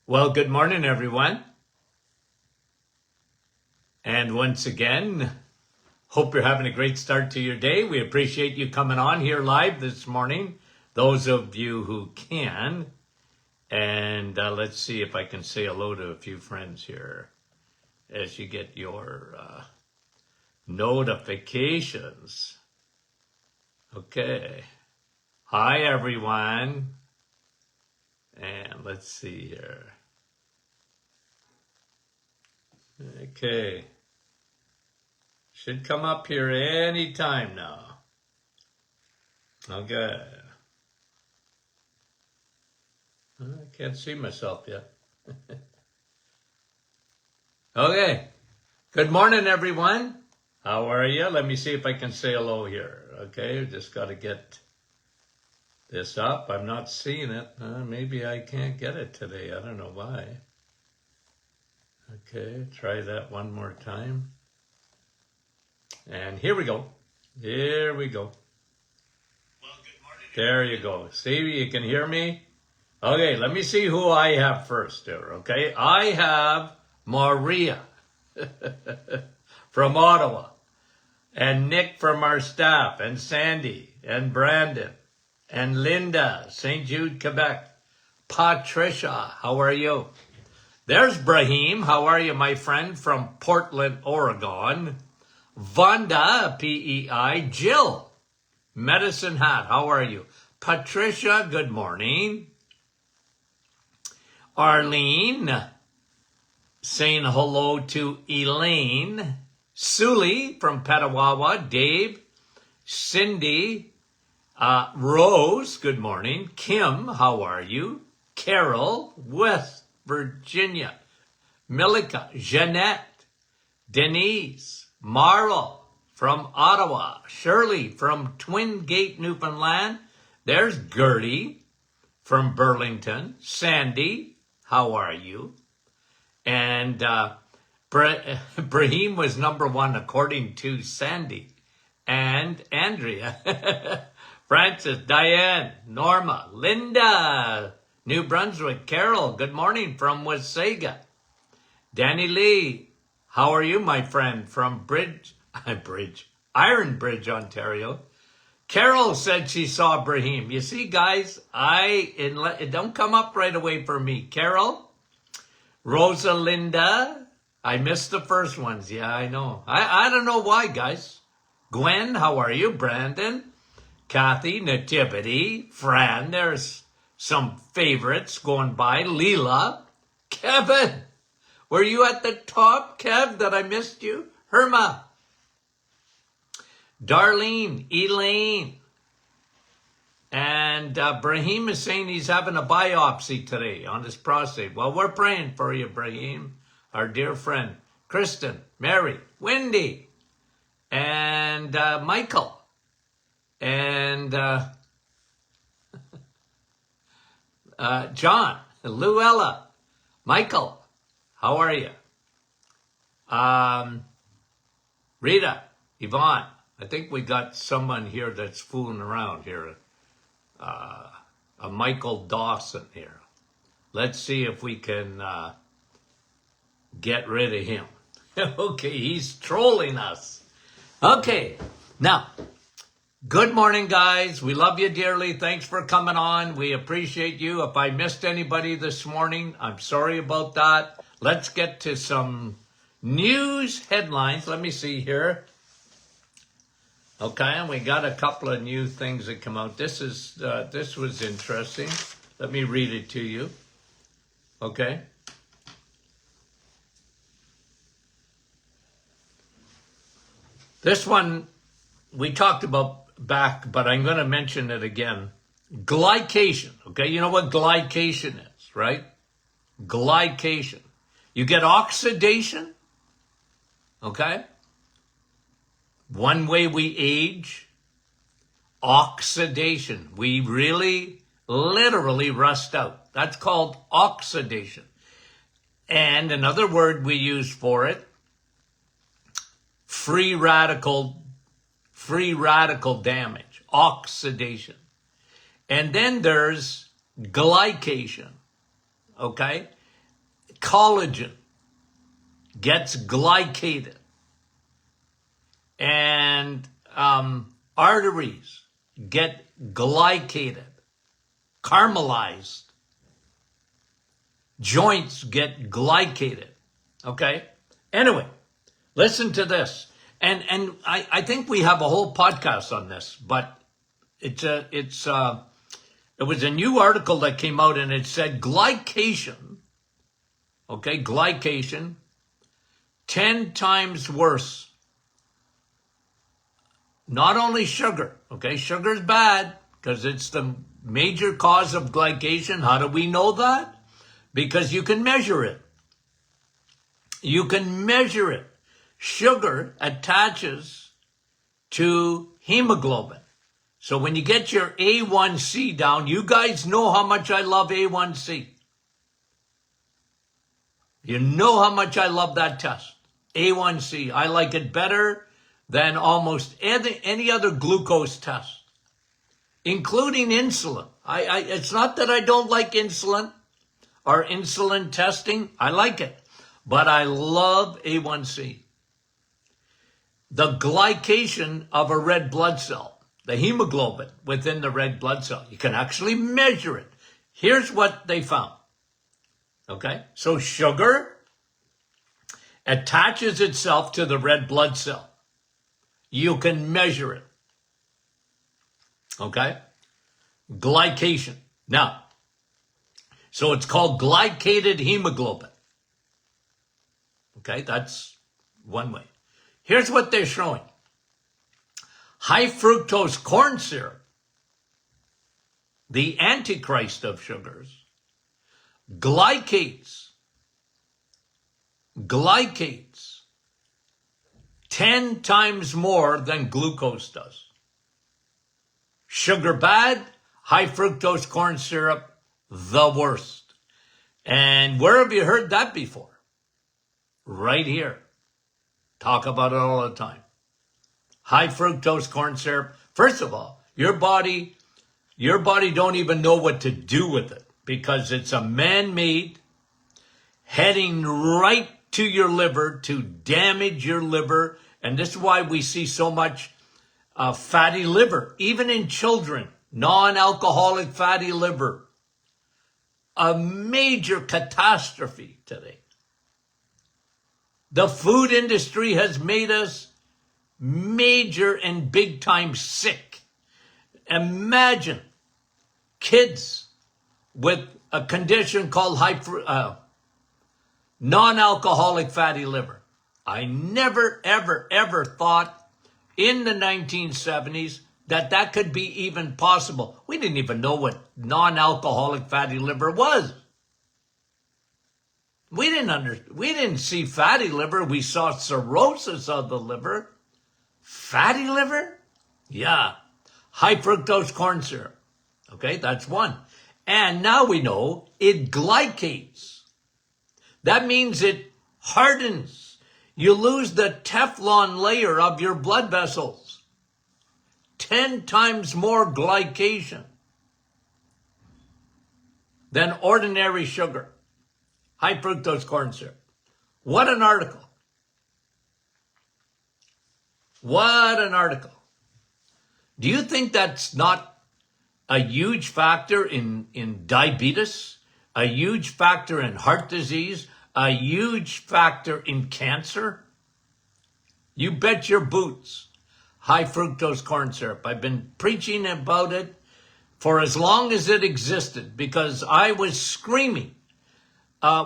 Well, good morning, everyone. And once again, hope you're having a great start to your day. We appreciate you coming on here live this morning, those of you who can. And let's see if I can say hello to a few friends here as you get your notifications. Okay. Hi, everyone. And let's see here. Okay. Should come up here any time now. Okay. I can't see myself yet. Okay. Good morning, everyone. How are you? Let me see if I can say hello here. Okay, just got to get this up. I'm not seeing it. Maybe I can't get it today. I don't know why. Okay, try that one more time. And here we go. Here we go. Well, good morning. There you go. See, you can hear me? Okay, let me see who I have first here, okay? I have Maria from Ottawa, and Nick from our staff, and Sandy, and Brandon, and Linda, St. Jude, Quebec. Patricia, how are you? There's Brahim. How are you, my friend, from Portland, Oregon? Vanda, P-E-I. Jill, Medicine Hat, how are you? Patricia, good morning. Arlene, saying hello to Elaine. Suli from Petawawa. Dave, Cindy, Rose, good morning. Kim, how are you? Carol, West Virginia. Milika, Jeanette, Denise, Marl from Ottawa. Shirley from Twin Gate, Newfoundland. There's Gertie from Burlington. Sandy, how are you? And Brahim was number one according to Sandy. And Andrea, Francis, Diane, Norma, Linda, New Brunswick, Carol, good morning from Wasaga. Danny Lee, how are you, my friend, from Iron Bridge, Ontario. Carol said she saw Brahim. You see, guys, it don't come up right away for me. Carol, Rosalinda, I missed the first ones. Yeah, I know. I don't know why, guys. Gwen, how are you? Brandon, Kathy, Nativity, Fran, there's some favorites going by. Leela, Kevin, were you at the top, Kev, that I missed you? Herma, Darlene, Elaine, and Brahim is saying he's having a biopsy today on his prostate. Well, we're praying for you, Brahim, our dear friend. Kristen, Mary, Wendy, and Michael, and John, Luella, Michael, how are you? Rita, Yvonne, I think we got someone here that's fooling around here. A Michael Dawson here. Let's see if we can get rid of him. Okay, he's trolling us. Okay, now, good morning, guys. We love you dearly. Thanks for coming on. We appreciate you. If I missed anybody this morning, I'm sorry about that. Let's get to some news headlines. Let me see here. Okay, and we got a couple of new things that come out. This was interesting. Let me read it to you. Okay. This one we talked about back, but I'm going to mention it again. Glycation. Okay, you know what glycation is, right? Glycation. You get oxidation. Okay. One way we age, oxidation. We really, literally rust out. That's called oxidation. And another word we use for it, free radical damage, oxidation. And then there's glycation, okay? collagen gets glycated, and arteries get glycated, caramelized. Joints get glycated. Okay? Anyway, listen to this. And I think we have a whole podcast on this, but it was a new article that came out, and it said glycation, okay, glycation, 10 times worse. Not only sugar, okay, sugar's bad because it's the major cause of glycation. How do we know that? Because you can measure it. You can measure it. Sugar attaches to hemoglobin. So when you get your A1C down, you guys know how much I love A1C. You know how much I love that test. A1C. I like it better than almost any other glucose test, including insulin. It's not that I don't like insulin or insulin testing. I like it. But I love A1C. The glycation of a red blood cell, the hemoglobin within the red blood cell, you can actually measure it. Here's what they found. Okay? So sugar attaches itself to the red blood cell. You can measure it. Okay? Glycation. Now, so it's called glycated hemoglobin. Okay, that's one way. Here's what they're showing. High fructose corn syrup, the antichrist of sugars, glycates 10 times more than glucose does. Sugar bad, high fructose corn syrup, the worst. And where have you heard that before? Right here. Talk about it all the time. High fructose corn syrup. First of all, your body don't even know what to do with it because it's a man-made heading right to your liver to damage your liver. And this is why we see so much fatty liver, even in children, non-alcoholic fatty liver. A major catastrophe today. The food industry has made us major and big time sick. Imagine kids with a condition called non-alcoholic fatty liver. I never, ever, ever thought in the 1970s that could be even possible. We didn't even know what non-alcoholic fatty liver was. We didn't see fatty liver. We saw cirrhosis of the liver. Fatty liver? Yeah. High fructose corn syrup. Okay, that's one. And now we know it glycates. That means it hardens. You lose the Teflon layer of your blood vessels. 10 times more glycation than ordinary sugar. High fructose corn syrup. What an article. What an article. Do you think that's not a huge factor in diabetes? A huge factor in heart disease? A huge factor in cancer? You bet your boots. High fructose corn syrup. I've been preaching about it for as long as it existed because I was screaming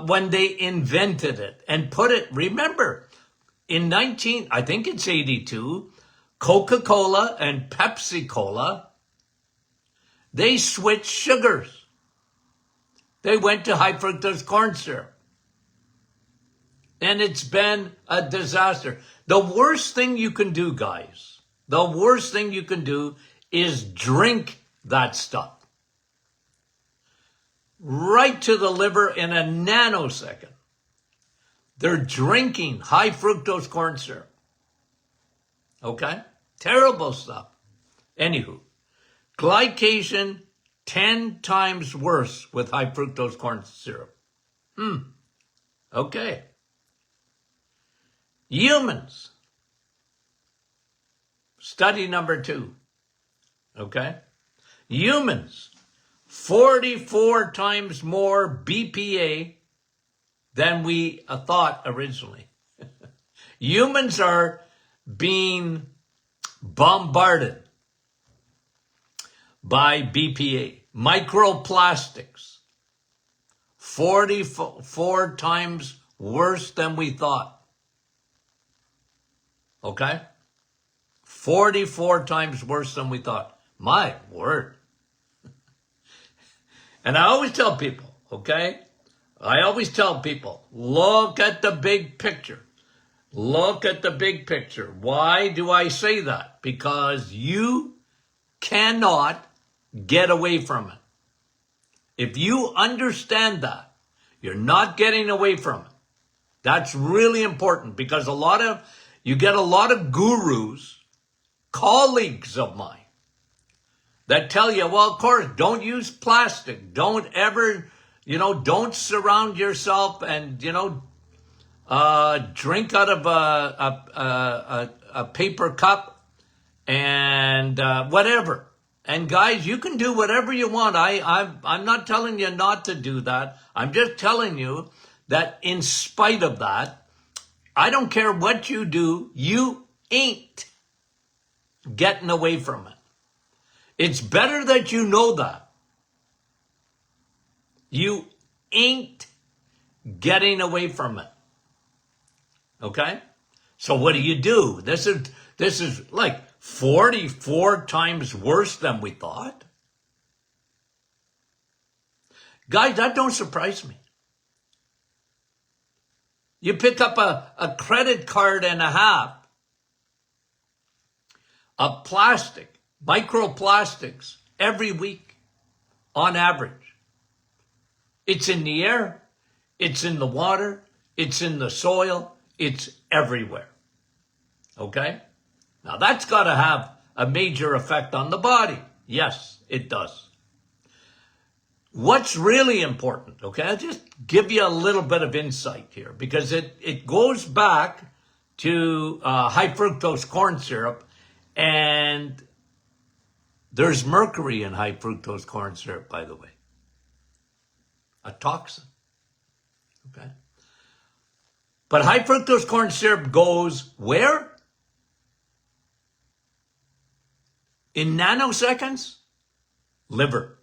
when they invented it and put it, remember, in I think it's 82, Coca-Cola and Pepsi-Cola, they switched sugars. They went to high fructose corn syrup. And it's been a disaster. The worst thing you can do, guys, the worst thing you can do is drink that stuff. Right to the liver in a nanosecond. They're drinking high fructose corn syrup. Okay? Terrible stuff. Anywho, glycation 10 times worse with high fructose corn syrup. Okay. Humans. Study number 2. Okay. Humans, 44 times more BPA than we thought originally. Humans are being bombarded by BPA, microplastics, 44 times worse than we thought. Okay? 44 times worse than we thought. My word. And I always tell people, okay? I always tell people, look at the big picture. Look at the big picture. Why do I say that? Because you cannot get away from it. If you understand that, you're not getting away from it. That's really important because you get a lot of gurus, colleagues of mine, that tell you, well, of course, don't use plastic. Don't ever, don't surround yourself and, drink out of a paper cup and whatever. And guys, you can do whatever you want. I'm not telling you not to do that. I'm just telling you that in spite of that, I don't care what you do, you ain't getting away from it. It's better that you know that. You ain't getting away from it. Okay? So what do? This is like 44 times worse than we thought. Guys, that don't surprise me. You pick up a credit card and a half of plastic, microplastics, every week on average. It's in the air, it's in the water, it's in the soil, it's everywhere. Okay? Now that's got to have a major effect on the body. Yes, it does. What's really important, okay? I'll just give you a little bit of insight here because it goes back to high fructose corn syrup, and there's mercury in high fructose corn syrup, by the way. A toxin, okay? But high fructose corn syrup goes where? In nanoseconds? Liver.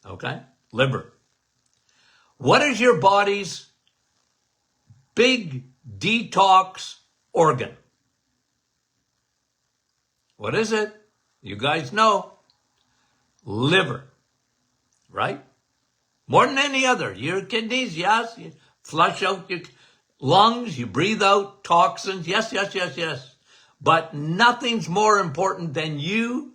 Okay? Liver. What is your body's big detox organ? What is it? You guys know. Liver. Right? More than any other. Your kidneys, yes. You flush out your lungs. You breathe out toxins. Yes. But nothing's more important than you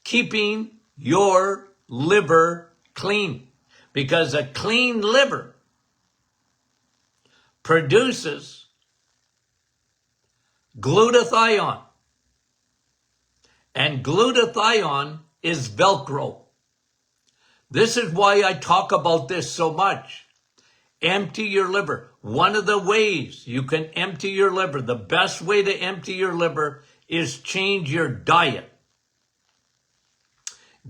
keeping your liver clean. Because a clean liver produces glutathione. And glutathione is Velcro. This is why I talk about this so much. Empty your liver. One of the ways you can empty your liver, the best way to empty your liver is change your diet.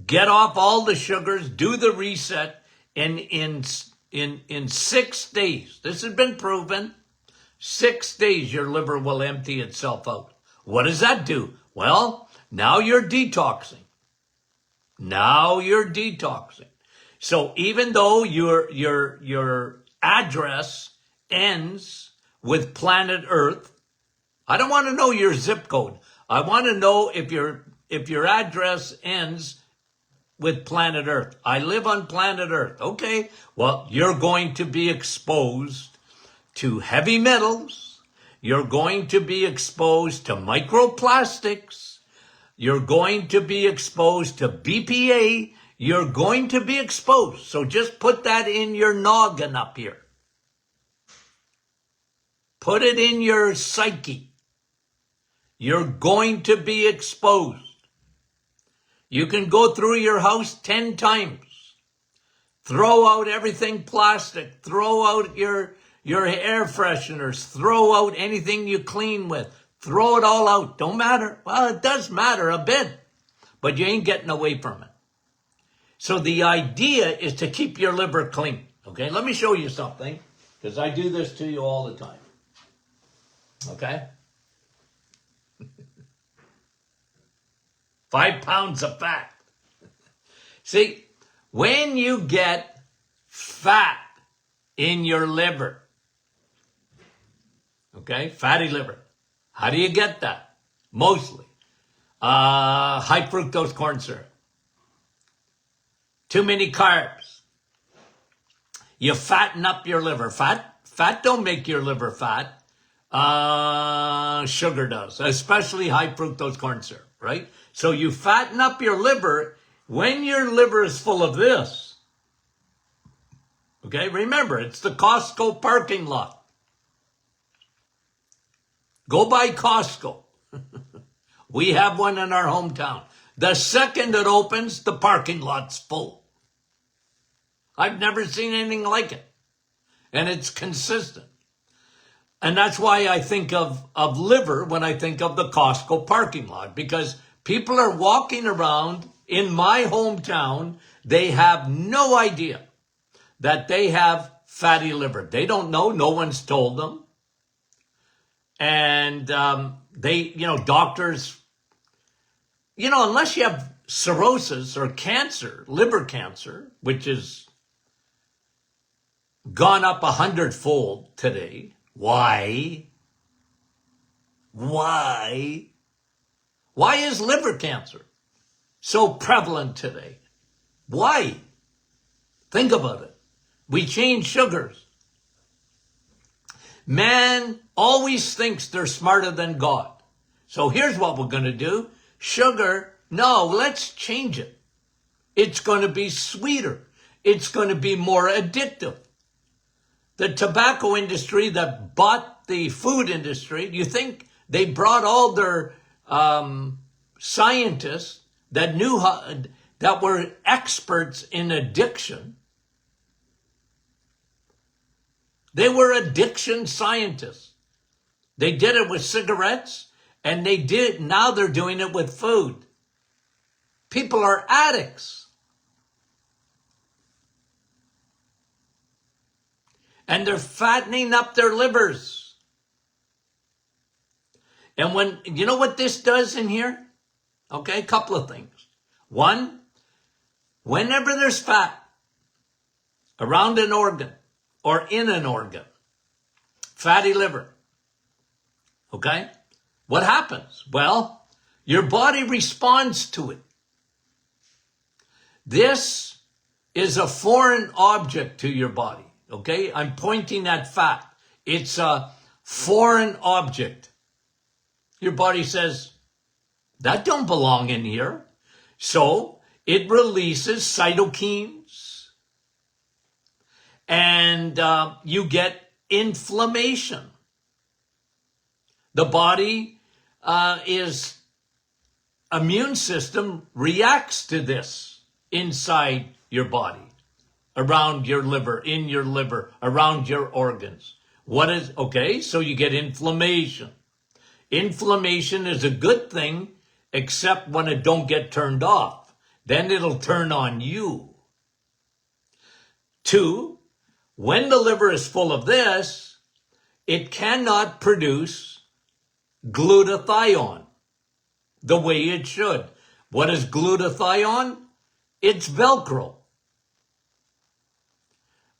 Get off all the sugars, do the reset, and in 6 days, this has been proven, 6 days your liver will empty itself out. What does that do? Well, now you're detoxing. So even though your address ends with planet Earth, I don't want to know your zip code. I want to know if your address ends with planet Earth. I live on planet Earth. Okay, well, you're going to be exposed to heavy metals. You're going to be exposed to microplastics. You're going to be exposed to BPA. You're going to be exposed. So just put that in your noggin up here. Put it in your psyche. You're going to be exposed. You can go through your house 10 times. Throw out everything plastic. Throw out your air fresheners. Throw out anything you clean with. Throw it all out. Don't matter. Well, it does matter a bit, but you ain't getting away from it. So the idea is to keep your liver clean. Okay, let me show you something, because I do this to you all the time. Okay? 5 pounds of fat. See, when you get fat in your liver, okay, fatty liver, how do you get that? Mostly high fructose corn syrup. Too many carbs. You fatten up your liver. Fat don't make your liver fat. Sugar does, especially high fructose corn syrup, right? So you fatten up your liver when your liver is full of this. Okay, remember, it's the Costco parking lot. Go by Costco. We have one in our hometown. The second it opens, the parking lot's full. I've never seen anything like it. And it's consistent. And that's why I think of liver when I think of the Costco parking lot, because people are walking around in my hometown. They have no idea that they have fatty liver. They don't know. No one's told them. And doctors, unless you have cirrhosis or cancer, liver cancer, which is gone up 100-fold today. Why? Why is liver cancer so prevalent today? Why? Think about it. We change sugars. Man always thinks they're smarter than God. So here's what we're going to do. Sugar, no, let's change it. It's going to be sweeter. It's going to be more addictive. The tobacco industry that bought the food industry, you think they brought all their scientists that knew that were experts in addiction? They were addiction scientists. They did it with cigarettes, and now they're doing it with food. People are addicts. And they're fattening up their livers. And you know what this does in here? Okay, a couple of things. One, whenever there's fat around an organ or in an organ, fatty liver, okay, what happens? Well, your body responds to it. This is a foreign object to your body. Okay, I'm pointing at fat. It's a foreign object. Your body says, that don't belong in here. So it releases cytokines and you get inflammation. The body immune system reacts to this inside your body. Around your liver, in your liver, around your organs. So you get inflammation. Inflammation is a good thing, except when it don't get turned off. Then it'll turn on you. 2, when the liver is full of this, it cannot produce glutathione the way it should. What is glutathione? It's Velcro.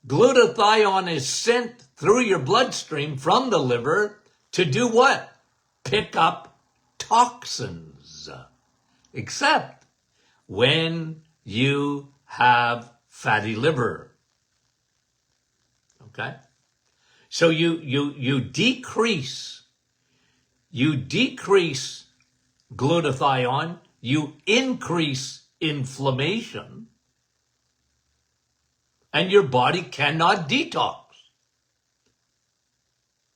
Glutathione is sent through your bloodstream from the liver to do what? Pick up toxins. Except when you have fatty liver. Okay? So you decrease glutathione, you increase inflammation, and your body cannot detox.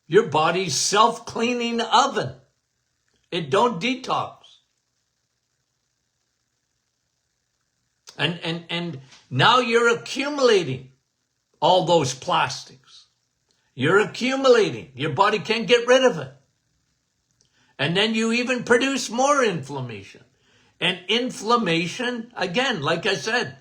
Your body's self-cleaning oven. It don't detox. And now you're accumulating all those plastics. You're accumulating. Your body can't get rid of it. And then you even produce more inflammation. And inflammation, again, like I said,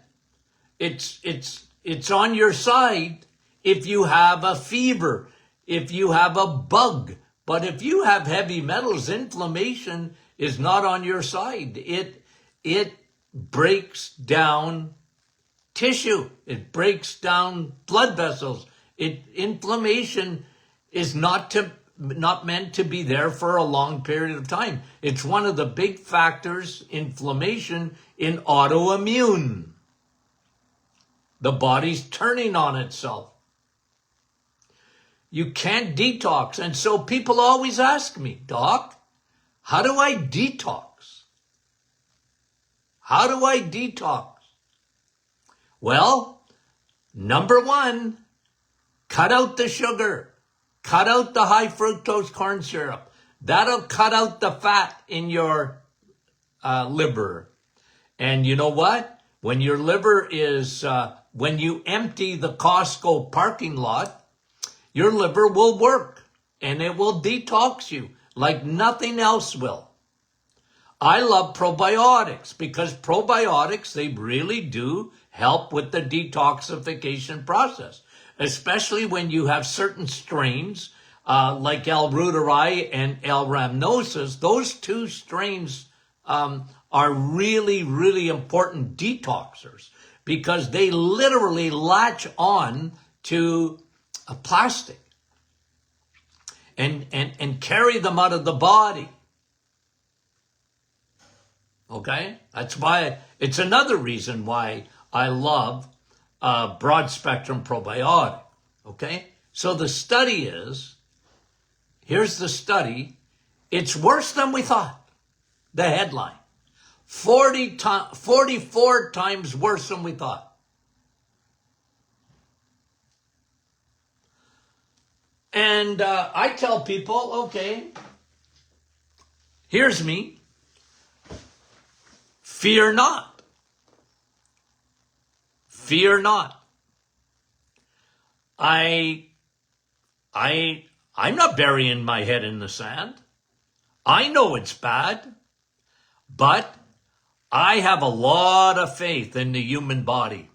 it's on your side if you have a fever, if you have a bug. But if you have heavy metals, inflammation is not on your side. It breaks down tissue. It breaks down blood vessels. Inflammation is not meant to be there for a long period of time. It's one of the big factors, inflammation, in autoimmune. The body's turning on itself. You can't detox. And so people always ask me, Doc, how do I detox? How do I detox? Well, number one, cut out the sugar. Cut out the high fructose corn syrup. That'll cut out the fat in your liver. And you know what? When your liver is, when you empty the Costco parking lot, your liver will work and it will detox you like nothing else will. I love probiotics because probiotics, they really do help with the detoxification process, especially when you have certain strains like L. reuteri and L. rhamnosus. Those two strains are really, really important detoxers because they literally latch on to a plastic and carry them out of the body. Okay? That's why, it's another reason why I love broad spectrum probiotic. Okay? So the study is, here's the study, it's worse than we thought. The headline, 44 times worse than we thought. And I tell people, okay, here's me. Fear not. Fear not. I'm not burying my head in the sand. I know it's bad, but I have a lot of faith in the human body.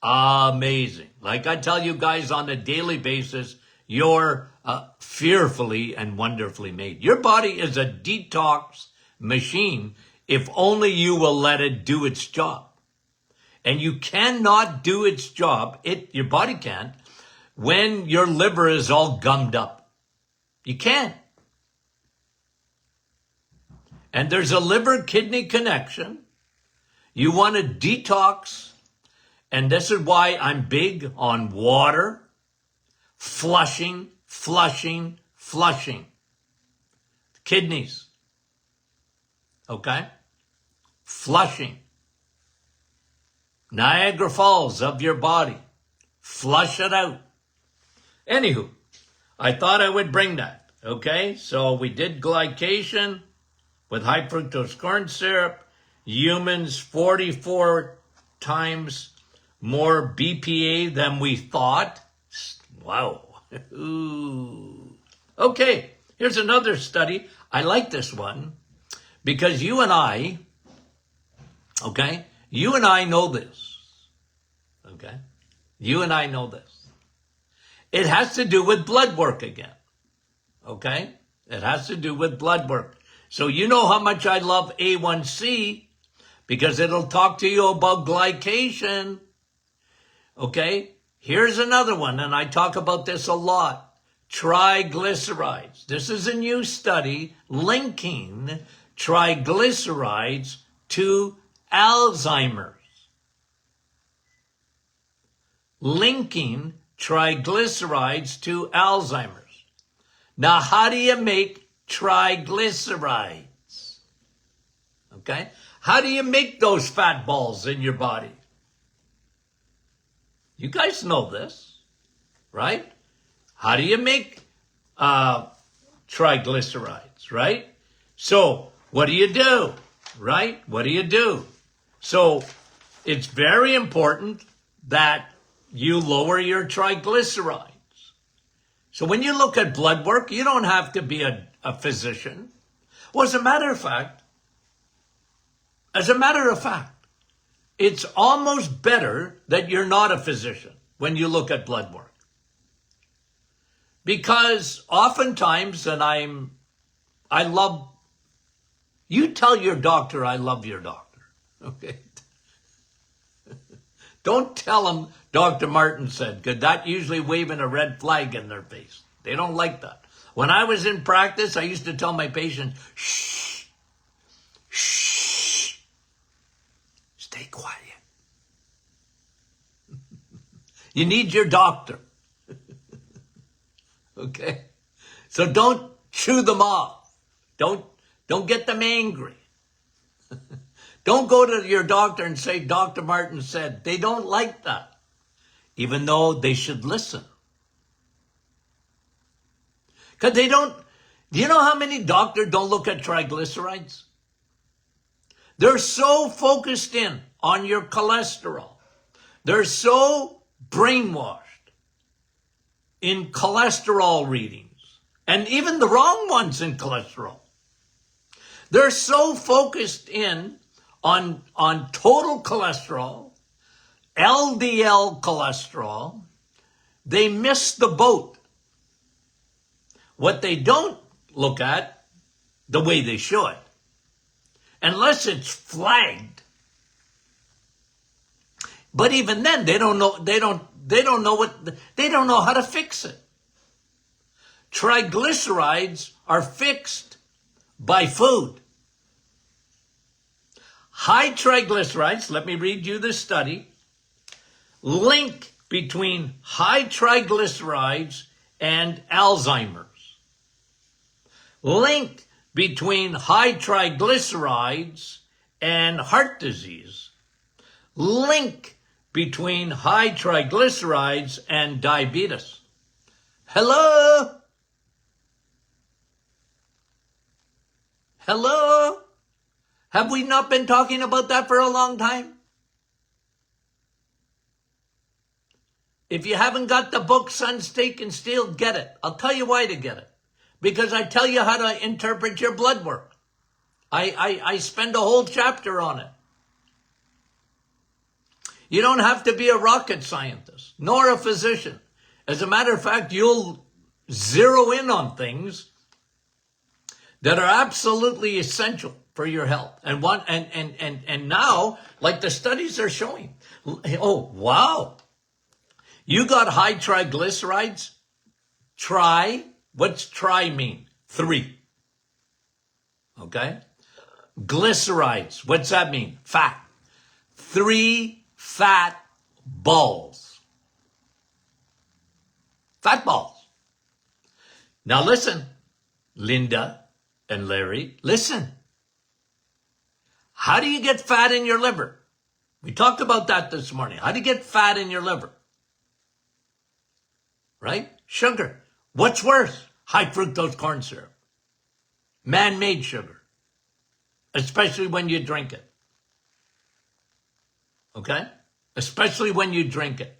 Amazing. Like I tell you guys on a daily basis, you're fearfully and wonderfully made. Your body is a detox machine if only you will let it do its job. And you cannot do its job, your body can't, when your liver is all gummed up. You can't. And there's a liver-kidney connection. You want to detox, and this is why I'm big on water, flushing. Kidneys. Okay? Flushing. Niagara Falls of your body. Flush it out. Anywho, I thought I would bring that. Okay? So we did glycation with high fructose corn syrup. Humans 44 times more BPA than we thought. Wow. Ooh. Okay, here's another study. I like this one because you and I know this. Okay? You and I know this. It has to do with blood work again. Okay? It has to do with blood work. So you know how much I love A1C because it'll talk to you about glycation. Okay? Here's another one, and I talk about this a lot. Triglycerides. This is a new study linking triglycerides to Alzheimer's. Linking triglycerides to Alzheimer's. Now, how do you make triglycerides? Okay? How do you make those fat balls in your body? You guys know this, right? How do you make triglycerides, right? So what do you do, right? What do you do? So it's very important that you lower your triglycerides. So when you look at blood work, you don't have to be a physician. Well, as a matter of fact, it's almost better that you're not a physician when you look at blood work. Because oftentimes, you tell your doctor, I love your doctor, okay? Don't tell them Dr. Martin said, because that usually waving a red flag in their face. They don't like that. When I was in practice, I used to tell my patients, shh, shh, stay quiet. You need your doctor. Okay? So don't chew them off. Don't get them angry. Don't go to your doctor and say, Dr. Martin said. They don't like that, even though they should listen. Because they don't, do you know how many doctors don't look at triglycerides? They're so focused in on your cholesterol. They're so brainwashed in cholesterol readings, and even the wrong ones in cholesterol. They're so focused in on total cholesterol, LDL cholesterol, they miss the boat. What they don't look at, the way they should, unless it's flagged. But even then, they don't know how to fix it. Triglycerides are fixed by food. High triglycerides, let me read you this study, link between high triglycerides and Alzheimer's. Link between high triglycerides and heart disease. Link between high triglycerides and diabetes. Hello? Hello? Have we not been talking about that for a long time? If you haven't got the book, Sun, Steak, and Steel, get it. I'll tell you why to get it. Because I tell you how to interpret your blood work. I spend a whole chapter on it. You don't have to be a rocket scientist, nor a physician. As a matter of fact, you'll zero in on things that are absolutely essential for your health. And now, like the studies are showing, oh, wow. You got high triglycerides? What's tri mean? 3. Okay? Glycerides, what's that mean? Fat. 3 fat balls. Fat balls. Now listen, Linda and Larry, listen. How do you get fat in your liver? We talked about that this morning. How do you get fat in your liver? Right? Sugar. What's worse? High fructose corn syrup. Man-made sugar. Especially when you drink it. Okay? Especially when you drink it.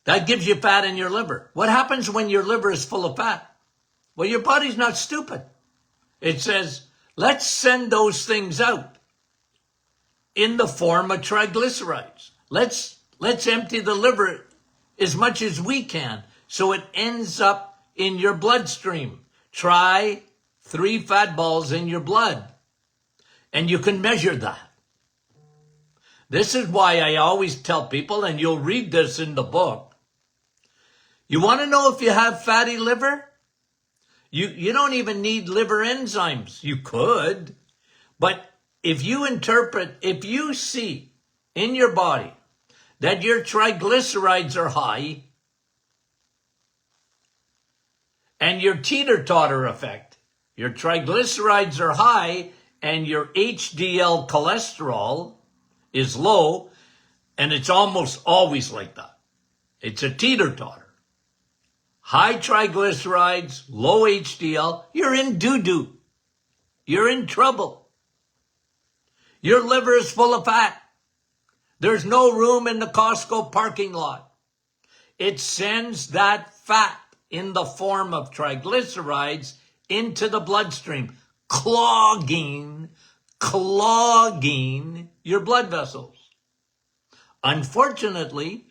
That gives you fat in your liver. What happens when your liver is full of fat? Well, your body's not stupid. It says, let's send those things out in the form of triglycerides. Let's empty the liver as much as we can so it ends up in your bloodstream. Try 3 fat balls in your blood, and you can measure that. This is why I always tell people, and you'll read this in the book, you want to know if you have fatty liver? You don't even need liver enzymes. You could, but if you see in your body that your triglycerides are high and your teeter-totter effect, your triglycerides are high and your HDL cholesterol is low, and it's almost always like that. It's a teeter-totter. High triglycerides, low HDL, you're in doo-doo. You're in trouble. Your liver is full of fat. There's no room in the Costco parking lot. It sends that fat in the form of triglycerides into the bloodstream, clogging your blood vessels. Unfortunately,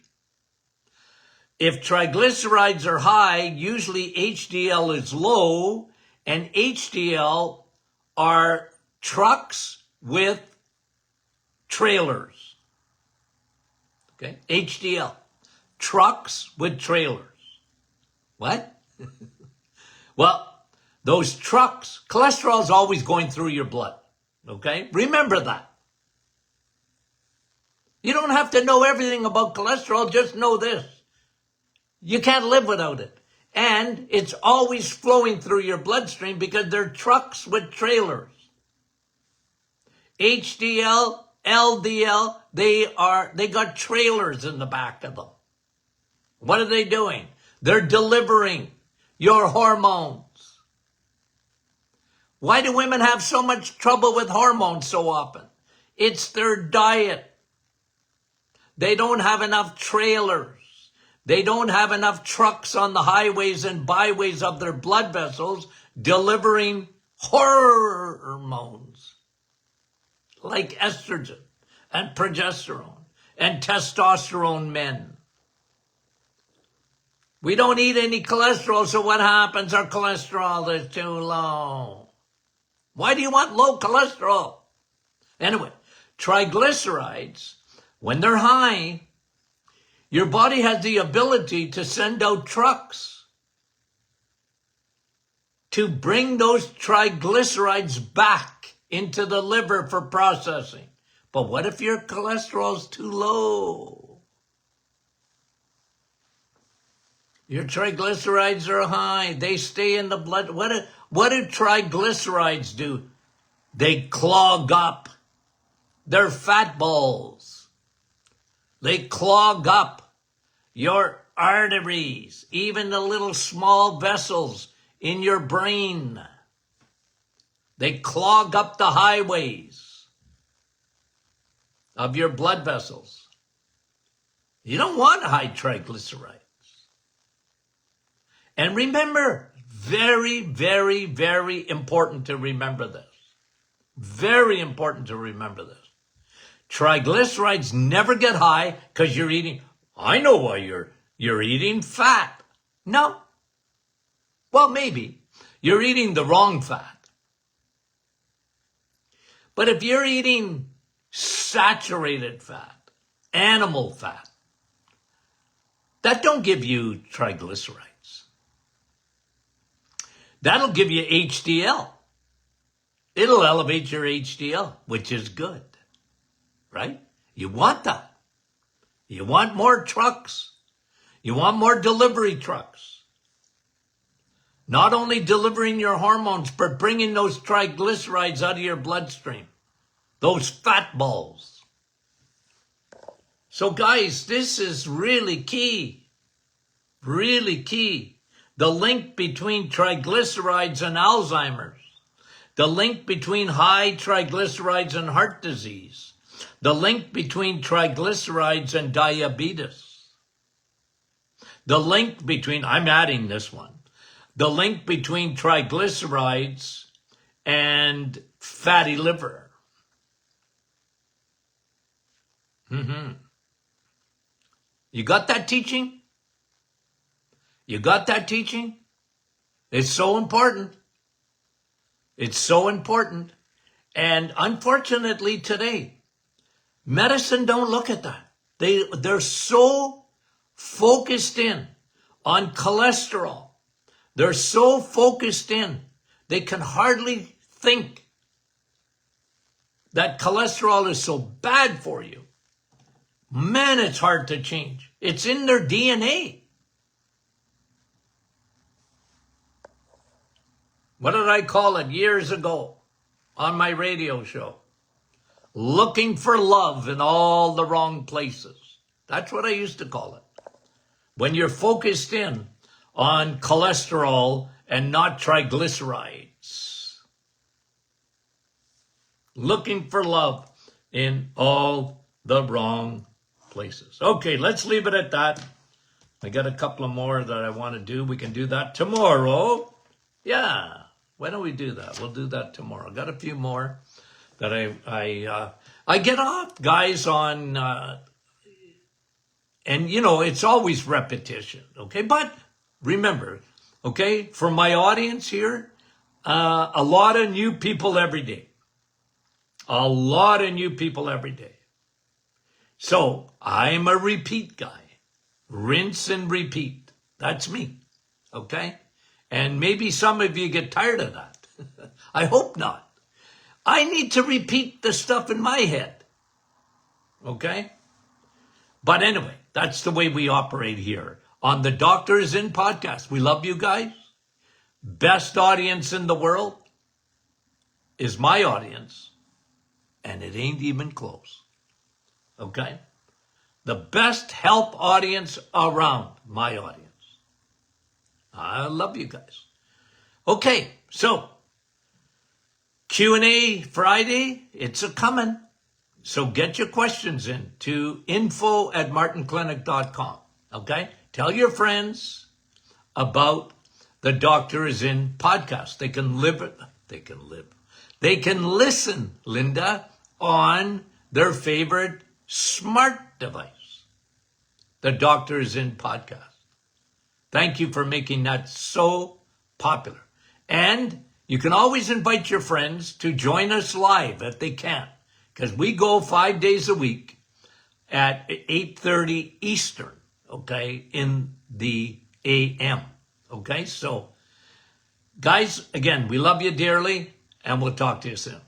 if triglycerides are high, usually HDL is low, and HDL are trucks with trailers. Okay, HDL, trucks with trailers. What? Well, those trucks, cholesterol is always going through your blood. Okay, remember that. You don't have to know everything about cholesterol, just know this. You can't live without it. And it's always flowing through your bloodstream because they're trucks with trailers. HDL, LDL, they got trailers in the back of them. What are they doing? They're delivering your hormones. Why do women have so much trouble with hormones so often? It's their diet. They don't have enough trailers. They don't have enough trucks on the highways and byways of their blood vessels delivering hormones like estrogen and progesterone and testosterone men. We don't eat any cholesterol, so what happens? Our cholesterol is too low. Why do you want low cholesterol? Anyway, triglycerides, when they're high, your body has the ability to send out trucks to bring those triglycerides back into the liver for processing. But what if your cholesterol is too low? Your triglycerides are high. They stay in the blood. What do triglycerides do? They clog up. They're fat balls. They clog up your arteries, even the little small vessels in your brain. They clog up the highways of your blood vessels. You don't want high triglycerides. And remember, very, very, very important to remember this. Very important to remember this. Triglycerides never get high because you're eating. I know why you're eating fat. No. Well, maybe. You're eating the wrong fat. But if you're eating saturated fat, animal fat, that don't give you triglycerides. That'll give you HDL. It'll elevate your HDL, which is good, right? You want that. You want more trucks. You want more delivery trucks. Not only delivering your hormones, but bringing those triglycerides out of your bloodstream. Those fat balls. So guys, this is really key. Really key. The link between triglycerides and Alzheimer's. The link between high triglycerides and heart disease. The link between triglycerides and diabetes. The link between, I'm adding this one. The link between triglycerides and fatty liver. You got that teaching? You got that teaching? It's so important. It's so important. And unfortunately today, medicine don't look at that. They're so focused in on cholesterol. They're so focused in, they can hardly think that cholesterol is so bad for you. Man, it's hard to change. It's in their DNA. What did I call it years ago on my radio show? Looking for love in all the wrong places. That's what I used to call it. When you're focused in on cholesterol and not triglycerides. Looking for love in all the wrong places. Okay, let's leave it at that. I got a couple of more that I want to do. We can do that tomorrow. Yeah, why don't we do that? We'll do that tomorrow. Got a few more that I get off, guys, on, and you know, it's always repetition, okay? But remember, okay, for my audience here, a lot of new people every day. A lot of new people every day. So I'm a repeat guy. Rinse and repeat. That's me. Okay? And maybe some of you get tired of that. I hope not. I need to repeat the stuff in my head. Okay? But anyway, that's the way we operate here on the Doctors In podcast. We love you guys. Best audience in the world is my audience. And it ain't even close. Okay? The best help audience around, my audience. I love you guys. Okay, so Q&A Friday, it's a coming. So get your questions in to info@martinclinic.com. Okay? Tell your friends about the Doctor Is In podcast. They can listen, Linda, on their favorite smart device. The Doctor Is In podcast. Thank you for making that so popular. And you can always invite your friends to join us live if they can, because we go 5 days a week at 8:30 Eastern, okay, in the AM. Okay, so guys, again, we love you dearly, and we'll talk to you soon.